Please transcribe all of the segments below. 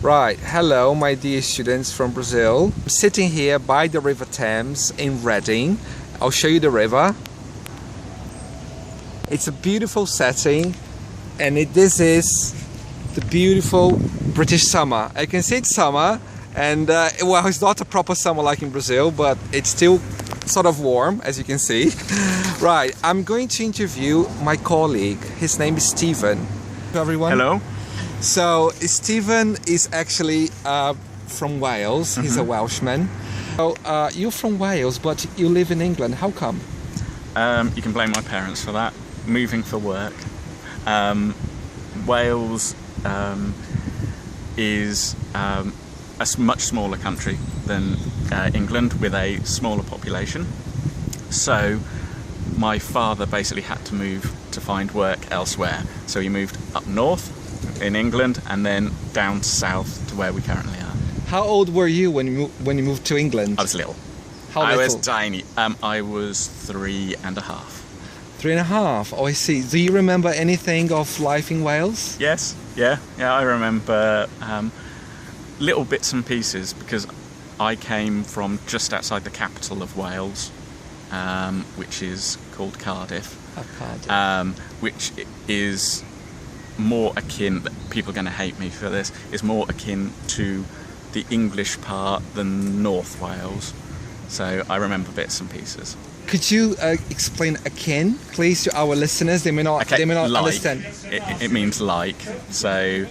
Right, hello my dear students from Brazil. I'm sitting here by the River Thames in Reading. I'll show you the river. It's a beautiful setting and this is the beautiful British summer. I can see it's summer and well, it's not a proper summer like in Brazil, but it's still sort of warm, as you can see. Right, I'm going to interview my colleague. His name is Stephen. Everyone. Hello. So Stephen is actually from Wales. He's a Welshman. So you're from Wales, but you live in England. How come? You can blame my parents for that. Moving for work. Wales is a much smaller country than England, with a smaller population. So my father basically had to move to find work elsewhere. So he moved up north in England and then down south to where we currently are. How old were you when you moved to England? I was little. How little? I was tiny. I was 3.5. 3.5. Oh, I see. Do you remember anything of life in Wales? Yes. Yeah. I remember little bits and pieces, because I came from just outside the capital of Wales, which is called Cardiff. Cardiff. Which is more akin, people are going to hate me for this, is more akin to the English part than North Wales. So I remember bits and pieces. Could you explain akin, please, to our listeners? They may not, okay, like, understand. It means like. So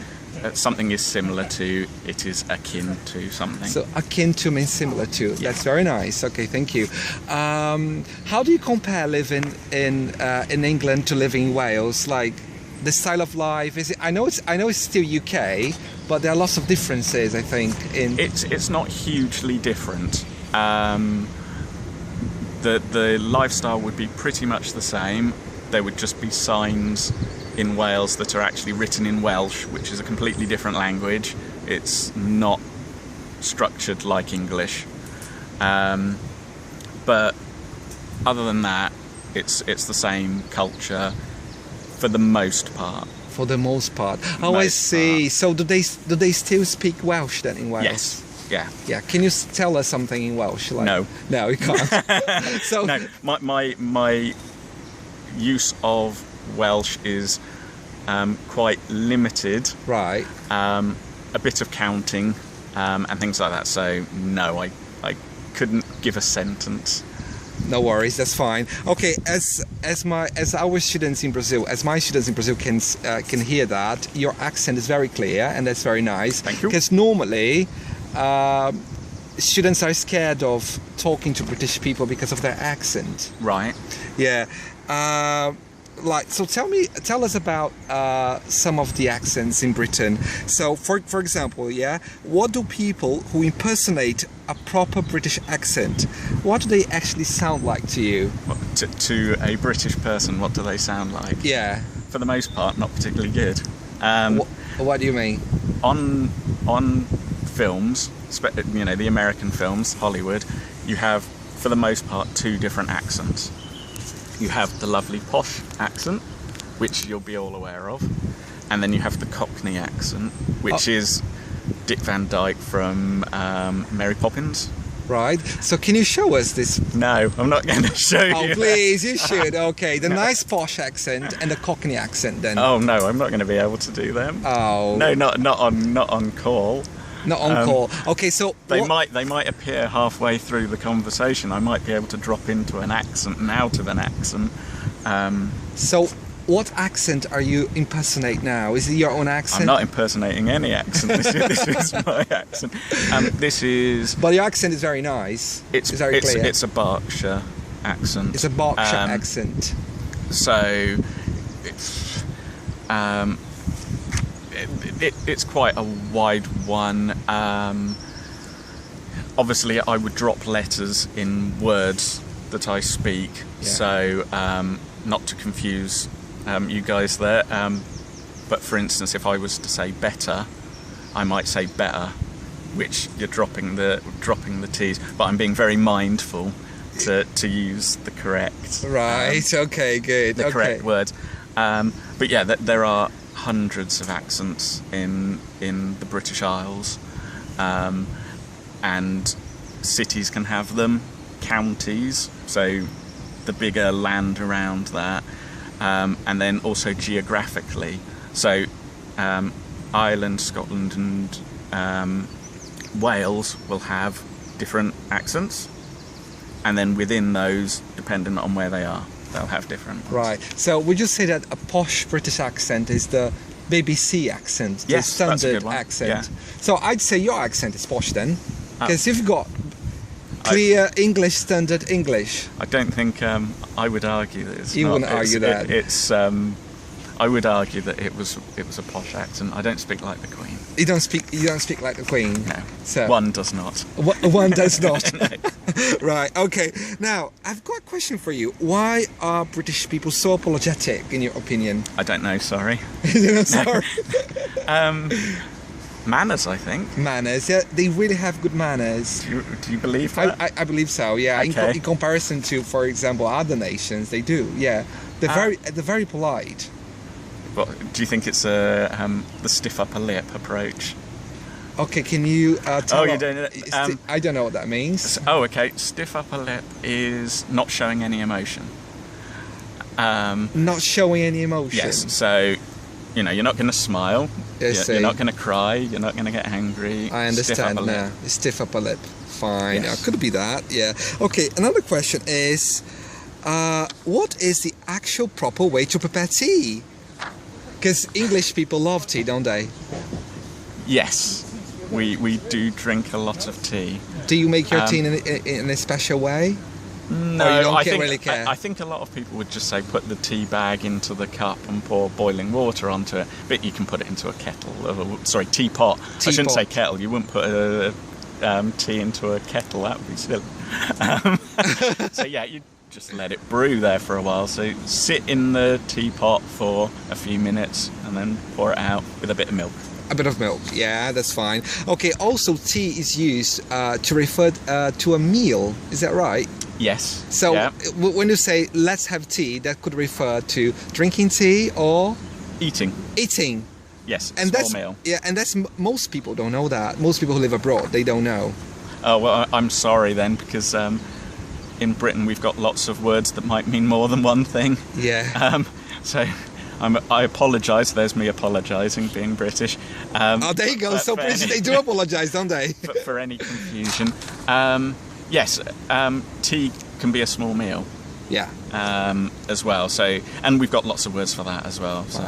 something is similar to, it is akin to something. So akin to means similar to. Yeah. That's very nice. Okay, thank you. How do you compare living in England to living in Wales? Like the style of life, is it? I know it's still UK, but there are lots of differences. I think in it's not hugely different. The lifestyle would be pretty much the same. There would just be signs in Wales that are actually written in Welsh, which is a completely different language. It's not structured like English. But other than that, it's the same culture for the most part. For the most part. Oh, I see. So do they still speak Welsh then in Wales? Yes. Yeah. Yeah. Can you tell us something in Welsh? Like, no, you can't. So no, my use of Welsh is quite limited. Right. A bit of counting and things like that. So no, I couldn't give a sentence. No worries, that's fine. Okay, as our students in Brazil, as my students in Brazil can hear that, your accent is very clear, and that's very nice. Thank you. Because normally, students are scared of talking to British people because of their accent. Right. Yeah. So tell us about some of the accents in Britain. So for example, yeah, what do people who impersonate a proper British accent, what do they actually sound like to you? To a British person, what do they sound like? Yeah. For the most part, not particularly good. What do you mean? On films, the American films, Hollywood, you have, for the most part, two different accents. You have the lovely posh accent, which you'll be all aware of, and then you have the Cockney accent, which is Dick Van Dyke from Mary Poppins. Right. So can you show us this? No, I'm not going to show you. Oh, please, you should. Okay, the nice posh accent and the Cockney accent then. Oh no, I'm not going to be able to do them. Oh. No, not on call. Not on call. Okay, so they might appear halfway through the conversation. I might be able to drop into an accent and out of an accent. So what accent are you impersonating now? Is it your own accent? I'm not impersonating any accent. This is my accent. This is. But your accent is very nice. It's very clear. It's a Berkshire accent. It's a Berkshire accent. So it's quite a wide one. Obviously, I would drop letters in words that I speak, so not to confuse you guys there. But for instance, if I was to say better, I might say better, which you're dropping the T's. But I'm being very mindful to use the correct correct words. But yeah, there are hundreds of accents in the British Isles, and cities can have them, counties, so the bigger land around that, and then also geographically. So Ireland, Scotland and Wales will have different accents, and then within those, depending on where they are, they'll have different ones. Right. So would you say that a posh British accent is the BBC accent, the Yes, that's a standard good one. accent? Yeah. So I'd say your accent is posh then, because you've got clear English, standard English. I don't think I would argue that it's You not. wouldn't argue that. I would argue that it was a posh accent. I don't speak like the Queen. You don't speak like the Queen. No, So one does not. One does not. Right. Okay. Now I've got a question for you. Why are British people so apologetic, in your opinion? I don't know. Sorry. Sorry. Manners, I think. Manners. Yeah, they really have good manners. Do you believe that? I believe so. Yeah. Okay. In comparison to, for example, other nations, they do. Yeah. They're very polite. But do you think it's the stiff upper lip approach? Okay, can you tell? Oh, you don't know. I don't know what that means. Oh, okay. Stiff upper lip is not showing any emotion. Not showing any emotion. Yes. So, you're not going to smile. You're not going to cry. You're not going to get angry. I understand now. Stiff upper lip. Fine. Yes. Yeah, could be that. Yeah. Okay. Another question is, what is the actual proper way to prepare tea? Because English people love tea, don't they? Yes. We do drink a lot of tea. Do you make your tea in a special way? No, Or you don't I really care? I think a lot of people would just say put the tea bag into the cup and pour boiling water onto it. But you can put it into a kettle. Teapot. I shouldn't say kettle. You wouldn't put tea into a kettle. That would be silly. So yeah, you just let it brew there for a while. So sit in the teapot for a few minutes and then pour it out with a bit of milk. A bit of milk, yeah, that's fine. Okay, also tea is used to refer to a meal, is that right? Yes. So yeah. When you say let's have tea, that could refer to drinking tea or Eating. eating. Yes, And small that's meal. yeah, and that's most people don't know that. Most people who live abroad, they don't know. Oh, well, I'm sorry then, because in Britain we've got lots of words that might mean more than one thing. Yeah. So I apologise. There's me apologising, being British. Oh, there you go. So for British, any- they do apologise, don't they? for any confusion. Yes, tea can be a small meal Yeah. as well. So, and we've got lots of words for that as well. So,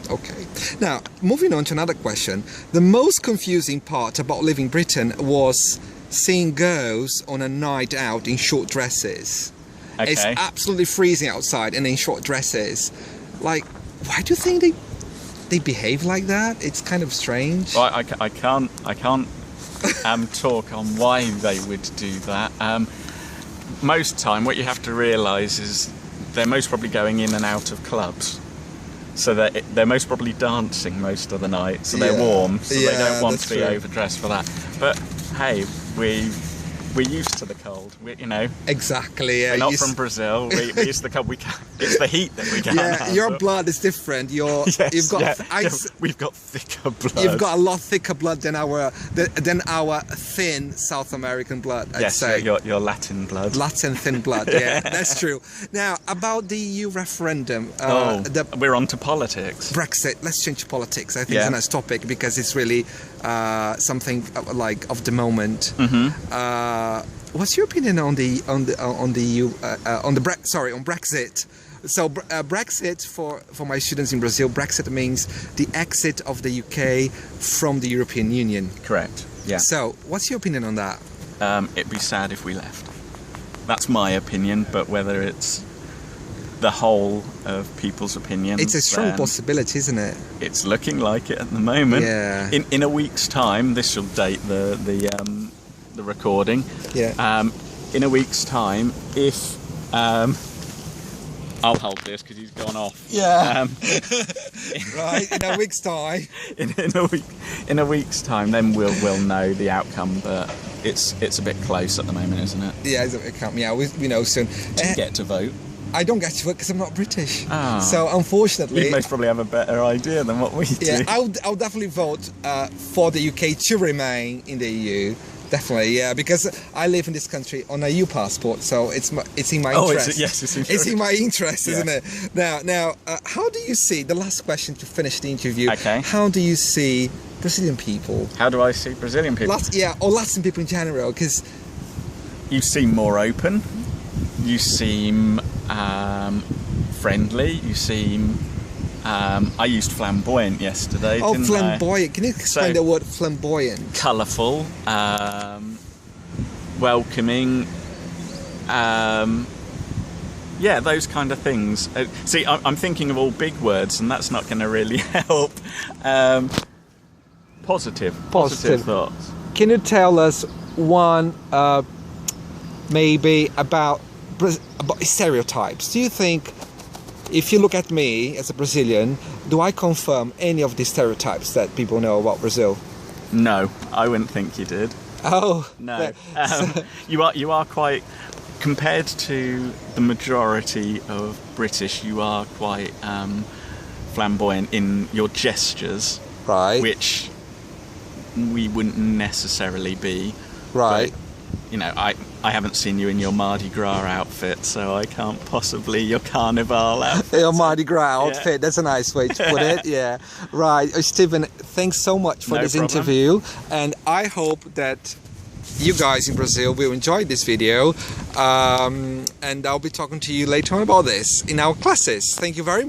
Okay. Now, moving on to another question. The most confusing part about living in Britain was seeing girls on a night out in short dresses. It's okay. absolutely freezing outside and in short dresses. Like, why do you think they behave like that? It's kind of strange. Well, I can't talk on why they would do that. Most time, what you have to realise is they're most probably going in and out of clubs, so they're most probably dancing most of the night. So they're Yeah. warm, so they Yeah, don't want that's to be true. overdressed for that. But hey, we're used to the cold. Exactly. Yeah. We're not You from Brazil. We used to the cold. It's the heat that we can't yeah, handle. your blood is different. Yes, You've got yeah. We've got thicker blood. You've got a lot thicker blood than our thin South American blood. I'd yes, say. your Latin blood. Latin thin blood. Yeah, that's true. Now about the EU referendum. We're on to politics. Brexit. Let's change to politics. I think Yeah. it's a nice topic because it's really something like of the moment. What's your opinion on the EU on Brexit? So Brexit for my students in Brazil, Brexit means the exit of the UK from the European Union. Correct. Yeah. So what's your opinion on that? It'd be sad if we left. That's my opinion, but whether it's the whole of people's opinion, It's a strong then possibility, isn't it? It's looking like it at the moment. Yeah. In a week's time, this will date the recording. Yeah. In a week's time, if I'll hold this because he's gone off. Yeah. Right. In a week's time. in a week's time, then we'll know the outcome. But it's a bit close at the moment, isn't it? Yeah, it's a come. Yeah, we know soon. Do you get to vote? I don't get to vote because I'm not British. Ah. So unfortunately, You most probably have a better idea than what we do. yeah, I'll definitely vote for the UK to remain in the EU. Definitely, yeah, because I live in this country on a EU passport, so it's in my interest. Yes, it's in It's in my interest, Yeah. isn't it? Now, how do you see the last question to finish the interview? Okay. How do you see Brazilian people? How do I see Brazilian people? Or Latin people in general? Because You seem more open. You seem friendly. You seem. I used flamboyant yesterday. Didn't flamboyant. Can you explain So- the word flamboyant? Colourful, welcoming. Yeah, those kind of things. See, I'm thinking of all big words, and that's not going to really help. Positive thoughts. Can you tell us one, maybe about stereotypes? Do you think, if you look at me as a Brazilian, do I confirm any of the stereotypes that people know about Brazil? No, I wouldn't think you did. Oh No, you are quite, compared to the majority of British, you are quite flamboyant in your gestures, right, which we wouldn't necessarily be. right. But, you know, I haven't seen you in your Mardi Gras outfit, so I can't possibly your Carnival outfit. Your Mardi Gras Yeah. outfit, that's a nice way to put it, yeah. Right, Stephen, thanks so much for No this problem. interview, and I hope that you guys in Brazil will enjoy this video, and I'll be talking to you later on about this in our classes. Thank you very much.